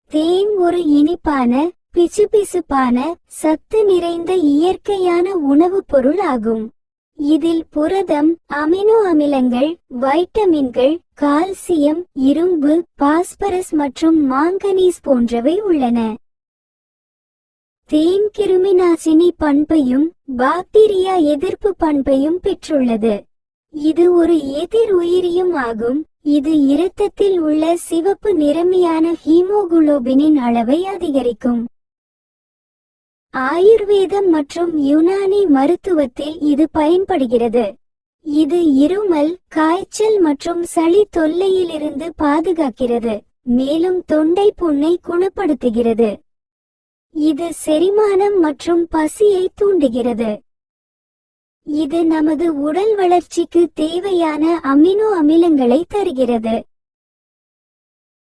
தேன் ஒரு இனிப்பான, பிசுபிசுப்பான, சத்து நிறைந்த இயற்கையான உணவுப் பொருள் ஆகும். இதில் புரதம், அமினோ அமிலங்கள், வைட்டமின்கள், கால்சியம், இரும்பு, பாஸ்பரஸ் மற்றும் மாங்கனீஸ் போன்றவை உள்ளன. தேன் கிருமிநாசினி பண்பையும் பாக்டீரியா எதிர்ப்பு பண்பையும் பெற்றுள்ளது. இது ஒரு எதிர் உயிரியும் ஆகும். இது இரத்தத்தில் உள்ள சிவப்பு நிறமியான ஹீமோகுளோபினின் அளவை அதிகரிக்கும். ஆயுர்வேதம் மற்றும் யுனானி மருத்துவத்தில் இது பயன்படுகிறது. இது இருமல், காய்ச்சல் மற்றும் சளி தொல்லையிலிருந்து பாதுகாக்கிறது, மேலும் தொண்டை புண்ணை குணப்படுத்துகிறது. இது செரிமானம் மற்றும் பசியை தூண்டுகிறது. இது நமது உடல் வளர்ச்சிக்கு தேவையான அமினோ அமிலங்களை தருகிறது.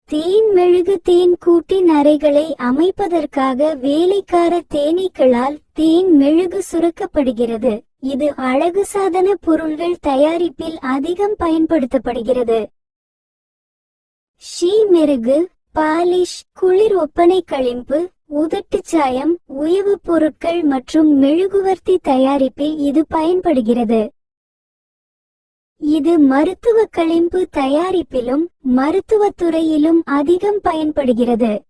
தேன் மெழுகு தேன் கூட்டின் அறைகளை அமைப்பதற்காக வேலைக்கார தேனீக்களால் தேன் மெழுகு சுரக்கப்படுகிறது. இது அழகு சாதன பொருள்கள் தயாரிப்பில் அதிகம் பயன்படுத்தப்படுகிறது. ஷீ மெருகு, பாலிஷ், குளிர் ஒப்பனை களிம்பு, உதட்டுச் சாயம், உயவு பொருட்கள் மற்றும் மெழுகுவர்த்தி தயாரிப்பில் இது பயன்படுகிறது. இது மருத்துவ களிம்பு தயாரிப்பிலும் மருத்துவத்துறையிலும் அதிகம் பயன்படுகிறது.